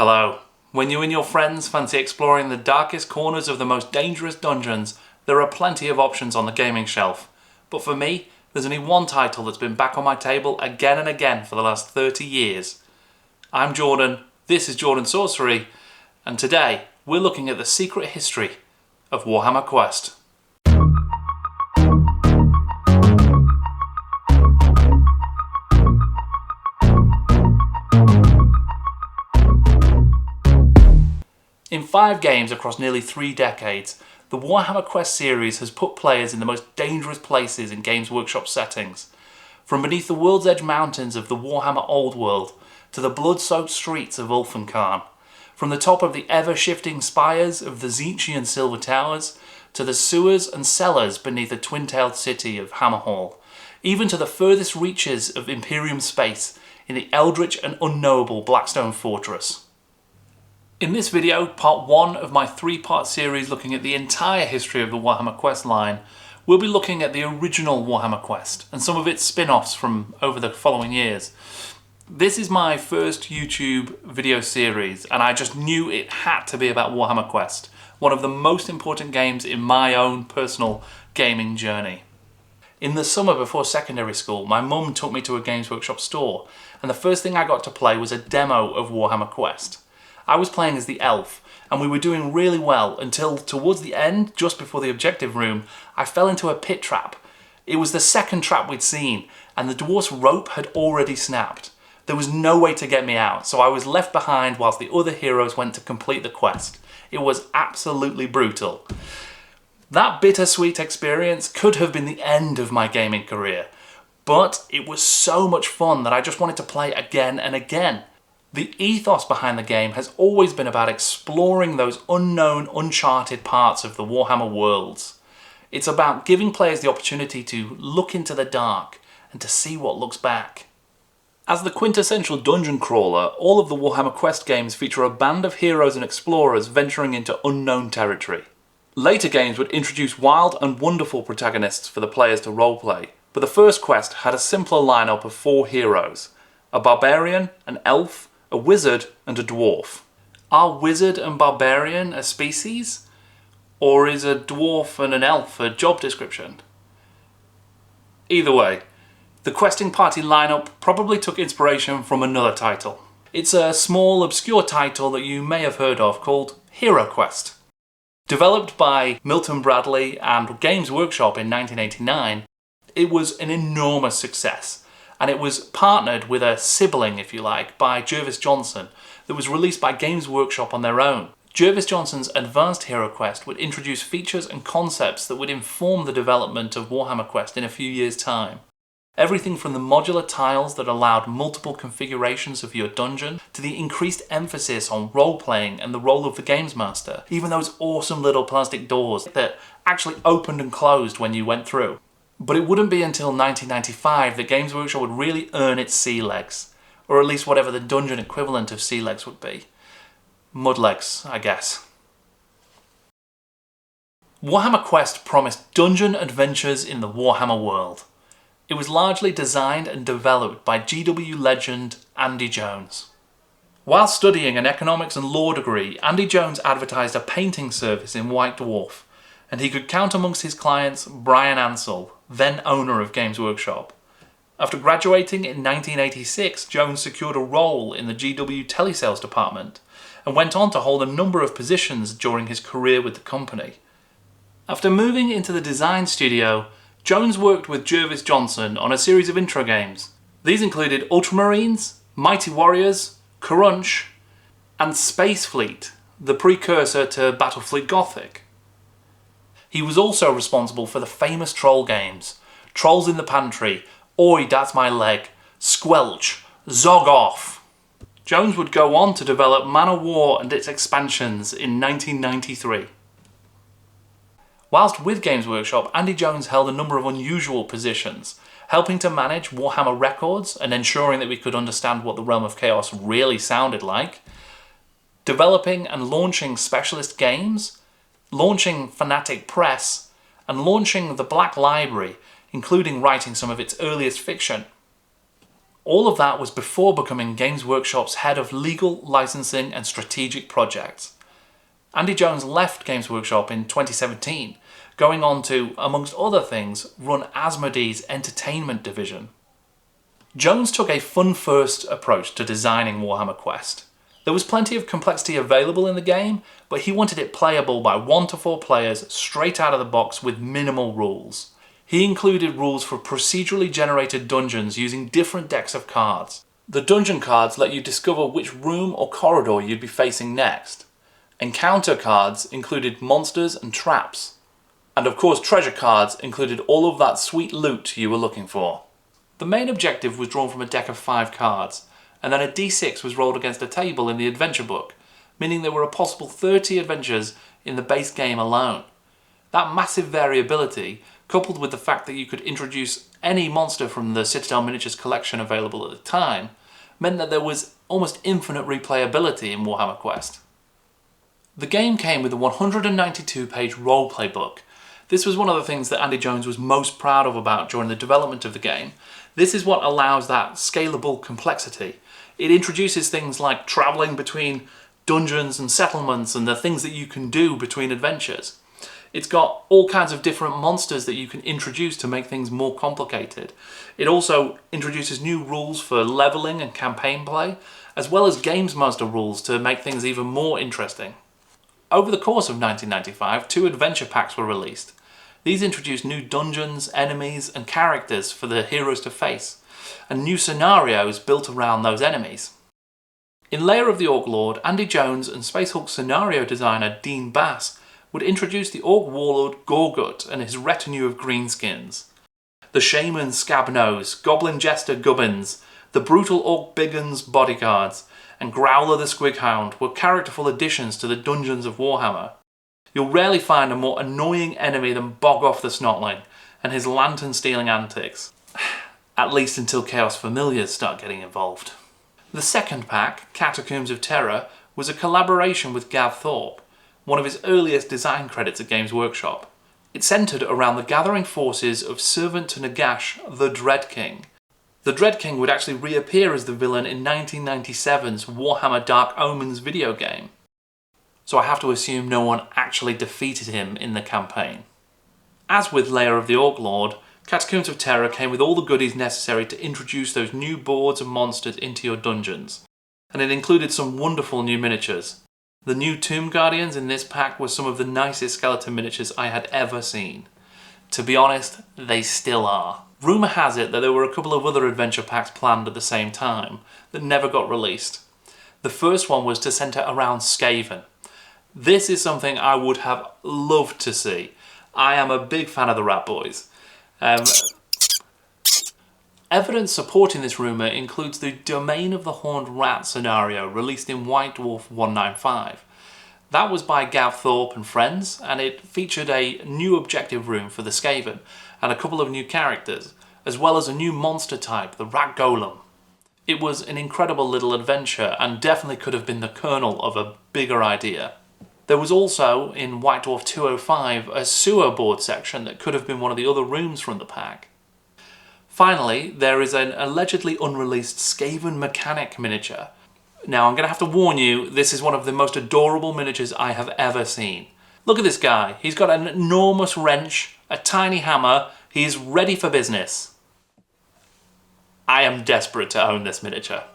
Hello. When you and your friends fancy exploring the darkest corners of the most dangerous dungeons, there are plenty of options on the gaming shelf. But for me, there's only one title that's been back on my table again and again for the last 30 years. I'm Jordan, this is Jordan Sorcery, and today we're looking at the secret history of Warhammer Quest. In 5 games across nearly 3 decades, the Warhammer Quest series has put players in the most dangerous places in Games Workshop settings. From beneath the World's Edge mountains of the Warhammer Old World, to the blood-soaked streets of Ulfenkarn. From the top of the ever-shifting spires of the Tzeentchian Silver Towers, to the sewers and cellars beneath the twin-tailed city of Hammerhall. Even to the furthest reaches of Imperium space in the eldritch and unknowable Blackstone Fortress. In this video, part 1 of my 3-part series looking at the entire history of the Warhammer Quest line, we'll be looking at the original Warhammer Quest and some of its spin-offs from over the following years. This is my first YouTube video series and I just knew it had to be about Warhammer Quest, one of the most important games in my own personal gaming journey. In the summer before secondary school, my mum took me to a Games Workshop store and the first thing I got to play was a demo of Warhammer Quest. I was playing as the elf, and we were doing really well until towards the end, just before the objective room, I fell into a pit trap. It was the second trap we'd seen, and the dwarf's rope had already snapped. There was no way to get me out, so I was left behind whilst the other heroes went to complete the quest. It was absolutely brutal. That bittersweet experience could have been the end of my gaming career, but it was so much fun that I just wanted to play again and again. The ethos behind the game has always been about exploring those unknown, uncharted parts of the Warhammer worlds. It's about giving players the opportunity to look into the dark and to see what looks back. As the quintessential dungeon crawler, all of the Warhammer Quest games feature a band of heroes and explorers venturing into unknown territory. Later games would introduce wild and wonderful protagonists for the players to roleplay, but the first quest had a simpler lineup of 4 heroes: a barbarian, an elf, a wizard and a dwarf. Are wizard and barbarian a species? Or is a dwarf and an elf a job description? Either way, the questing party lineup probably took inspiration from another title. It's a small, obscure title that you may have heard of called HeroQuest. Developed by Milton Bradley and Games Workshop in 1989, it was an enormous success. And it was partnered with a sibling, if you like, by Jervis Johnson that was released by Games Workshop on their own. Jervis Johnson's Advanced Heroquest would introduce features and concepts that would inform the development of Warhammer Quest in a few years' time. Everything from the modular tiles that allowed multiple configurations of your dungeon, to the increased emphasis on role-playing and the role of the Games Master, even those awesome little plastic doors that actually opened and closed when you went through. But it wouldn't be until 1995 that Games Workshop would really earn its sea legs, or at least whatever the dungeon equivalent of sea legs would be. Mud legs, I guess. Warhammer Quest promised dungeon adventures in the Warhammer world. It was largely designed and developed by GW legend Andy Jones. While studying an economics and law degree, Andy Jones advertised a painting service in White Dwarf, and he could count amongst his clients Brian Ansell, then owner of Games Workshop. After graduating in 1986, Jones secured a role in the GW telesales department and went on to hold a number of positions during his career with the company. After moving into the design studio, Jones worked with Jervis Johnson on a series of intro games. These included Ultramarines, Mighty Warriors, Crunch, and Space Fleet, the precursor to Battlefleet Gothic. He was also responsible for the famous troll games, Trolls in the Pantry, Oi, That's My Leg, Squelch, Zog Off. Jones would go on to develop Man o' War and its expansions in 1993. Whilst with Games Workshop, Andy Jones held a number of unusual positions, helping to manage Warhammer records and ensuring that we could understand what the Realm of Chaos really sounded like, developing and launching specialist games, launching Fanatic Press, and launching the Black Library, including writing some of its earliest fiction. All of that was before becoming Games Workshop's head of legal, licensing and strategic projects. Andy Jones left Games Workshop in 2017, going on to, amongst other things, run Asmodee's entertainment division. Jones took a fun-first approach to designing Warhammer Quest. There was plenty of complexity available in the game, but he wanted it playable by 1 to 4 players straight out of the box with minimal rules. He included rules for procedurally generated dungeons using different decks of cards. The dungeon cards let you discover which room or corridor you'd be facing next. Encounter cards included monsters and traps. And of course treasure cards included all of that sweet loot you were looking for. The main objective was drawn from a deck of 5 cards, and then a d6 was rolled against a table in the adventure book, meaning there were a possible 30 adventures in the base game alone. That massive variability, coupled with the fact that you could introduce any monster from the Citadel miniatures collection available at the time, meant that there was almost infinite replayability in Warhammer Quest. The game came with a 192-page roleplay book. This was one of the things that Andy Jones was most proud of about during the development of the game. This is what allows that scalable complexity. It introduces things like travelling between dungeons and settlements and the things that you can do between adventures. It's got all kinds of different monsters that you can introduce to make things more complicated. It also introduces new rules for levelling and campaign play, as well as Games Master rules to make things even more interesting. Over the course of 1995, 2 adventure packs were released. These introduced new dungeons, enemies, and characters for the heroes to face, and new scenarios built around those enemies. In Lair of the Orc Lord, Andy Jones and Space Hulk scenario designer Dean Bass would introduce the Orc Warlord Gorgut and his retinue of greenskins. The Shaman Scabnose, Goblin Jester Gubbins, the brutal Orc Biggins bodyguards, and Growler the Squighound were characterful additions to the dungeons of Warhammer. You'll rarely find a more annoying enemy than Bog-Off the Snotling and his lantern-stealing antics. At least until Chaos Familiars start getting involved. The second pack, Catacombs of Terror, was a collaboration with Gav Thorpe, one of his earliest design credits at Games Workshop. It centred around the gathering forces of Servant to Nagash, the Dread King. The Dread King would actually reappear as the villain in 1997's Warhammer Dark Omens video game. So I have to assume no one actually defeated him in the campaign. As with Lair of the Orc Lord, Catacombs of Terror came with all the goodies necessary to introduce those new boards and monsters into your dungeons, and it included some wonderful new miniatures. The new Tomb Guardians in this pack were some of the nicest skeleton miniatures I had ever seen. To be honest, they still are. Rumour has it that there were a couple of other adventure packs planned at the same time that never got released. The first one was to centre around Skaven. This is something I would have loved to see. I am a big fan of the Rat Boys. Evidence supporting this rumour includes the Domain of the Horned Rat scenario released in White Dwarf 195. That was by Gav Thorpe and friends, and it featured a new objective room for the Skaven and a couple of new characters, as well as a new monster type, the Rat Golem. It was an incredible little adventure and definitely could have been the kernel of a bigger idea. There was also, in White Dwarf 205, a sewer board section that could have been one of the other rooms from the pack. Finally, there is an allegedly unreleased Skaven mechanic miniature. Now, I'm going to have to warn you, this is one of the most adorable miniatures I have ever seen. Look at this guy. He's got an enormous wrench, a tiny hammer. He's ready for business. I am desperate to own this miniature.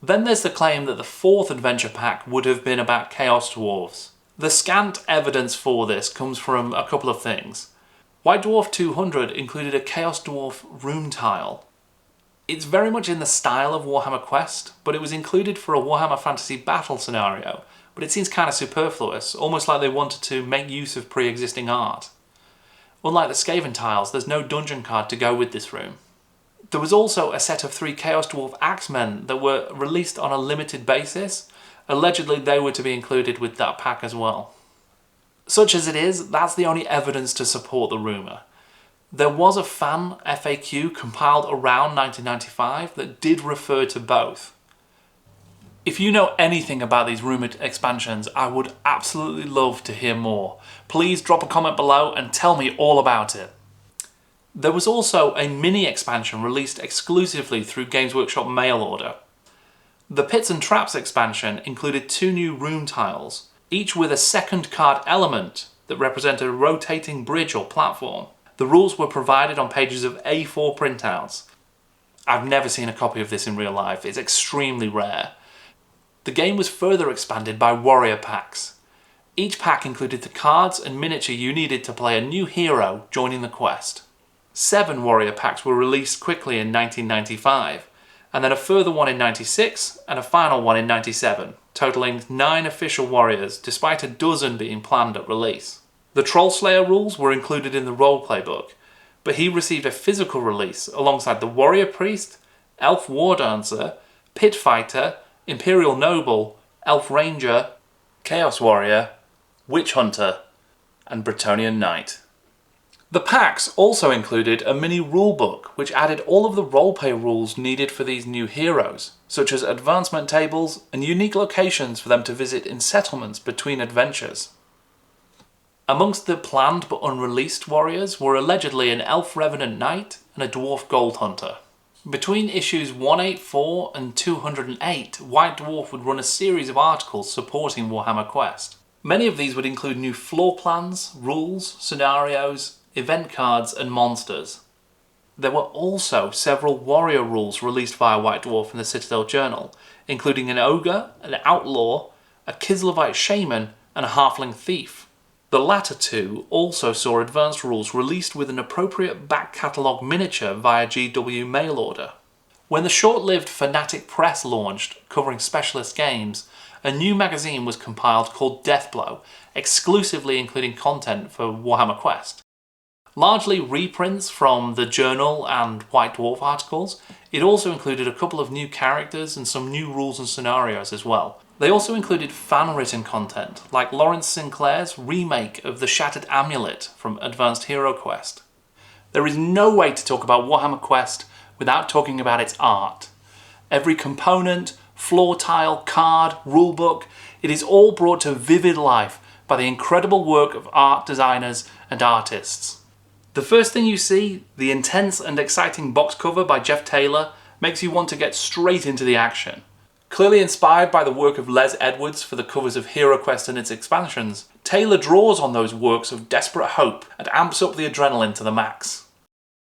Then there's the claim that the fourth adventure pack would have been about Chaos Dwarves. The scant evidence for this comes from a couple of things. White Dwarf 200 included a Chaos Dwarf room tile. It's very much in the style of Warhammer Quest, but it was included for a Warhammer Fantasy Battle scenario, but it seems kind of superfluous, almost like they wanted to make use of pre-existing art. Unlike the Skaven tiles, there's no dungeon card to go with this room. There was also a set of 3 Chaos Dwarf Axemen that were released on a limited basis. Allegedly they were to be included with that pack as well. Such as it is, that's the only evidence to support the rumour. There was a fan FAQ compiled around 1995 that did refer to both. If you know anything about these rumoured expansions, I would absolutely love to hear more. Please drop a comment below and tell me all about it. There was also a mini expansion released exclusively through Games Workshop mail order. The Pits and Traps expansion included 2 new room tiles, each with a second card element that represented a rotating bridge or platform. The rules were provided on pages of A4 printouts. I've never seen a copy of this in real life, it's extremely rare. The game was further expanded by warrior packs. Each pack included the cards and miniature you needed to play a new hero joining the quest. 7 warrior packs were released quickly in 1995, and then a further one in 96 and a final one in 97, totaling 9 official warriors despite a dozen being planned at release. The Troll Slayer rules were included in the roleplay book, but he received a physical release alongside the Warrior Priest, Elf War Dancer, Pit Fighter, Imperial Noble, Elf Ranger, Chaos Warrior, Witch Hunter, and Bretonnian Knight. The packs also included a mini rulebook which added all of the roleplay rules needed for these new heroes, such as advancement tables and unique locations for them to visit in settlements between adventures. Amongst the planned but unreleased warriors were allegedly an Elf Revenant Knight and a Dwarf Gold Hunter. Between issues 184 and 208, White Dwarf would run a series of articles supporting Warhammer Quest. Many of these would include new floor plans, rules, scenarios, event cards and monsters. There were also several warrior rules released via White Dwarf in the Citadel Journal, including an ogre, an outlaw, a Kislevite shaman and a halfling thief. The latter 2 also saw advanced rules released with an appropriate back catalogue miniature via GW mail order. When the short-lived Fanatic Press launched, covering specialist games, a new magazine was compiled called Deathblow, exclusively including content for Warhammer Quest. Largely reprints from the Journal and White Dwarf articles, it also included a couple of new characters and some new rules and scenarios as well. They also included fan-written content, like Lawrence Sinclair's remake of the Shattered Amulet from Advanced HeroQuest. There is no way to talk about Warhammer Quest without talking about its art. Every component, floor tile, card, rulebook, it is all brought to vivid life by the incredible work of art designers and artists. The first thing you see, the intense and exciting box cover by Jeff Taylor, makes you want to get straight into the action. Clearly inspired by the work of Les Edwards for the covers of HeroQuest and its expansions, Taylor draws on those works of desperate hope and amps up the adrenaline to the max.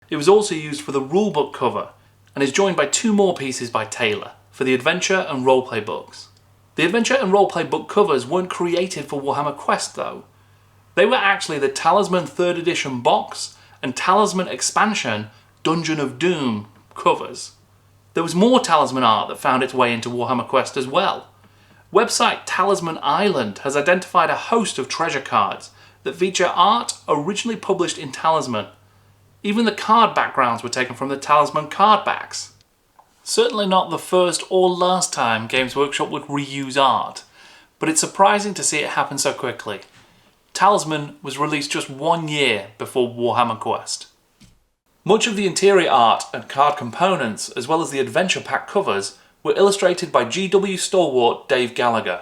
It was also used for the rulebook cover, and is joined by 2 more pieces by Taylor, for the adventure and roleplay books. The adventure and roleplay book covers weren't created for Warhammer Quest though. They were actually the Talisman 3rd edition box and Talisman expansion Dungeon of Doom covers. There was more Talisman art that found its way into Warhammer Quest as well. Website Talisman Island has identified a host of treasure cards that feature art originally published in Talisman. Even the card backgrounds were taken from the Talisman card backs. Certainly not the first or last time Games Workshop would reuse art, but it's surprising to see it happen so quickly. Talisman was released just 1 year before Warhammer Quest. Much of the interior art and card components, as well as the adventure pack covers, were illustrated by GW stalwart Dave Gallagher.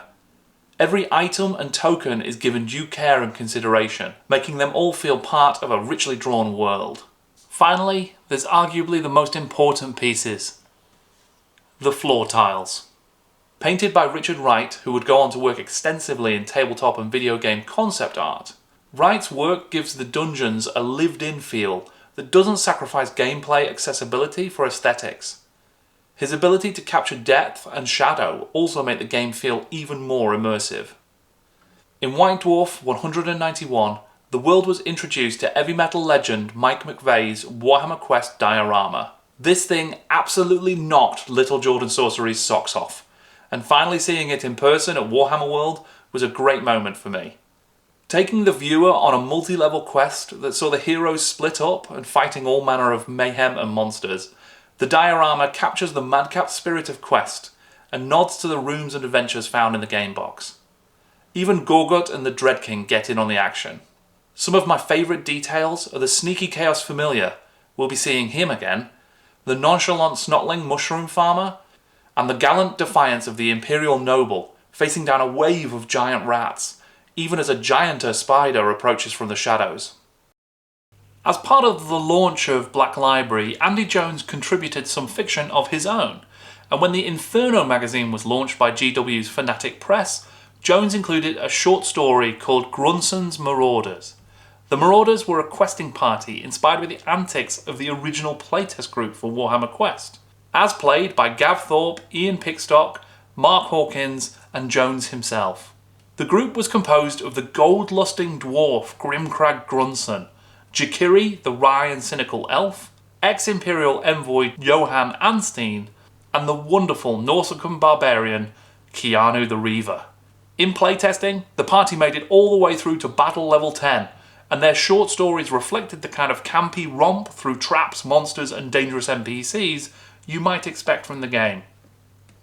Every item and token is given due care and consideration, making them all feel part of a richly drawn world. Finally, there's arguably the most important pieces. The floor tiles. Painted by Richard Wright, who would go on to work extensively in tabletop and video game concept art, Wright's work gives the dungeons a lived-in feel that doesn't sacrifice gameplay accessibility for aesthetics. His ability to capture depth and shadow also make the game feel even more immersive. In White Dwarf 191, the world was introduced to heavy metal legend Mike McVey's Warhammer Quest diorama. This thing absolutely knocked Little Jordan Sorcery's socks off, and finally seeing it in person at Warhammer World was a great moment for me. Taking the viewer on a multi-level quest that saw the heroes split up and fighting all manner of mayhem and monsters, the diorama captures the madcap spirit of Quest and nods to the rooms and adventures found in the game box. Even Gorgut and the Dread King get in on the action. Some of my favourite details are the sneaky Chaos Familiar, we'll be seeing him again, the nonchalant snotling Mushroom Farmer, and the gallant defiance of the Imperial Noble, facing down a wave of giant rats, even as a gianter spider approaches from the shadows. As part of the launch of Black Library, Andy Jones contributed some fiction of his own, and when the Inferno magazine was launched by GW's Fanatic Press, Jones included a short story called Grunsonn's Marauders. The Marauders were a questing party inspired by the antics of the original playtest group for Warhammer Quest, as played by Gav Thorpe, Ian Pickstock, Mark Hawkins and Jones himself. The group was composed of the gold-lusting dwarf Grimcrag Grunsonn, Jakiri the wry and cynical elf, ex-Imperial envoy Johann Anstein, and the wonderful Nausicaan barbarian Keanu the Reaver. In playtesting, the party made it all the way through to battle level 10, and their short stories reflected the kind of campy romp through traps, monsters and dangerous NPCs you might expect from the game.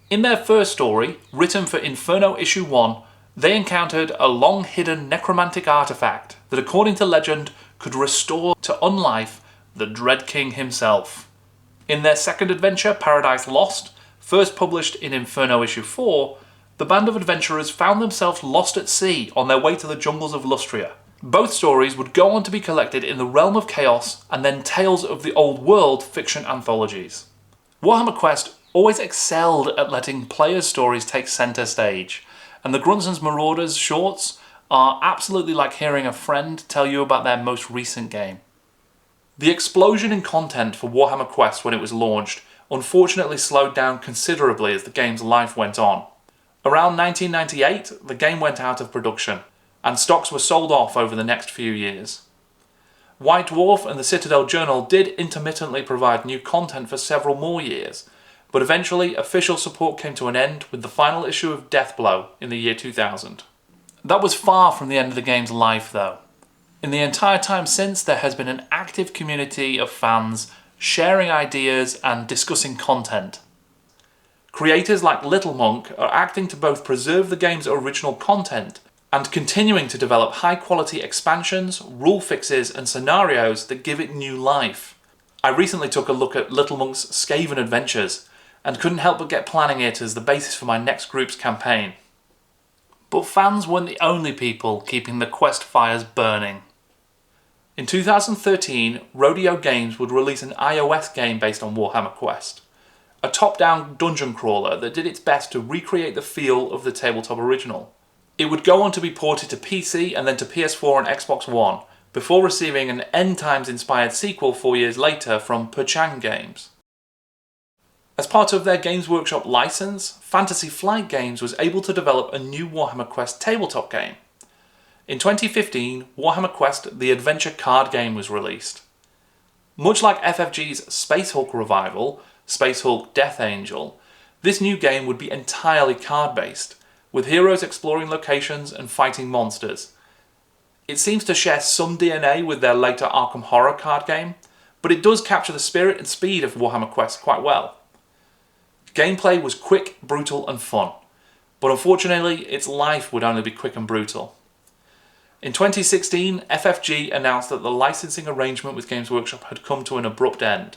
In their first story, written for Inferno Issue 1, they encountered a long-hidden necromantic artifact that, according to legend, could restore to unlife the Dread King himself. In their second adventure, Paradise Lost, first published in Inferno Issue 4, the band of adventurers found themselves lost at sea on their way to the jungles of Lustria. Both stories would go on to be collected in the Realm of Chaos and then Tales of the Old World fiction anthologies. Warhammer Quest always excelled at letting players' stories take centre stage, and the Grunsonn's Marauders shorts are absolutely like hearing a friend tell you about their most recent game. The explosion in content for Warhammer Quest when it was launched unfortunately slowed down considerably as the game's life went on. Around 1998, the game went out of production, and stocks were sold off over the next few years. White Dwarf and the Citadel Journal did intermittently provide new content for several more years, but eventually official support came to an end with the final issue of Deathblow in the year 2000. That was far from the end of the game's life though. In the entire time since, there has been an active community of fans sharing ideas and discussing content. Creators like Little Monk are acting to both preserve the game's original content and continuing to develop high-quality expansions, rule fixes and scenarios that give it new life. I recently took a look at Little Monk's Skaven Adventures and couldn't help but get planning it as the basis for my next group's campaign. But fans weren't the only people keeping the quest fires burning. In 2013, Rodeo Games would release an iOS game based on Warhammer Quest, a top-down dungeon crawler that did its best to recreate the feel of the tabletop original. It would go on to be ported to PC and then to PS4 and Xbox One, before receiving an End Times-inspired sequel 4 years later from Perchang Games. As part of their Games Workshop license, Fantasy Flight Games was able to develop a new Warhammer Quest tabletop game. In 2015, Warhammer Quest The Adventure card game was released. Much like FFG's Space Hulk revival, Space Hulk Death Angel, this new game would be entirely card-based, with heroes exploring locations and fighting monsters. It seems to share some DNA with their later Arkham Horror card game, but it does capture the spirit and speed of Warhammer Quest quite well. Gameplay was quick, brutal and fun, but unfortunately its life would only be quick and brutal. In 2016, FFG announced that the licensing arrangement with Games Workshop had come to an abrupt end.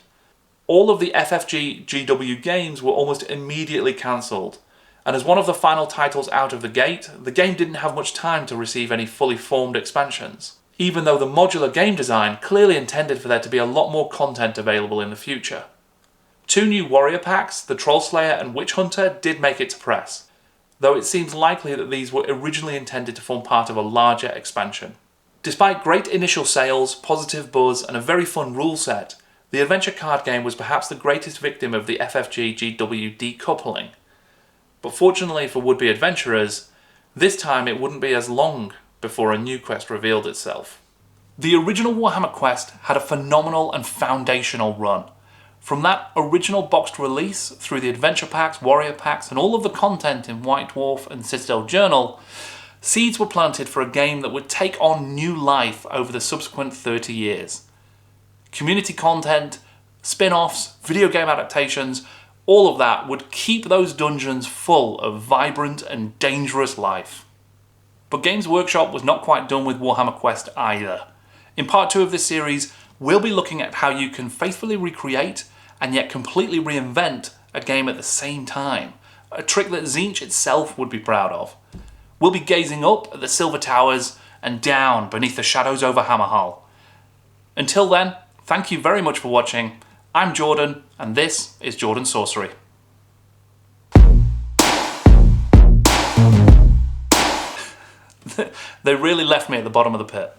All of the FFG GW games were almost immediately cancelled, and as one of the final titles out of the gate, the game didn't have much time to receive any fully formed expansions, even though the modular game design clearly intended for there to be a lot more content available in the future. 2 new warrior packs, the Trollslayer and Witch Hunter, did make it to press, though it seems likely that these were originally intended to form part of a larger expansion. Despite great initial sales, positive buzz and a very fun rule set, the adventure card game was perhaps the greatest victim of the FFG GW decoupling. But fortunately for would-be adventurers, this time it wouldn't be as long before a new quest revealed itself. The original Warhammer Quest had a phenomenal and foundational run. From that original boxed release, through the adventure packs, warrior packs and all of the content in White Dwarf and Citadel Journal, seeds were planted for a game that would take on new life over the subsequent 30 years. Community content, spin-offs, video game adaptations, all of that would keep those dungeons full of vibrant and dangerous life. But Games Workshop was not quite done with Warhammer Quest either. In part 2 of this series, we'll be looking at how you can faithfully recreate and yet completely reinvent a game at the same time, a trick that Tzeentch itself would be proud of. We'll be gazing up at the Silver Towers and down beneath the shadows over Hammerhall. Until then, thank you very much for watching. I'm Jordan, and this is Jordan Sorcery. They really left me at the bottom of the pit.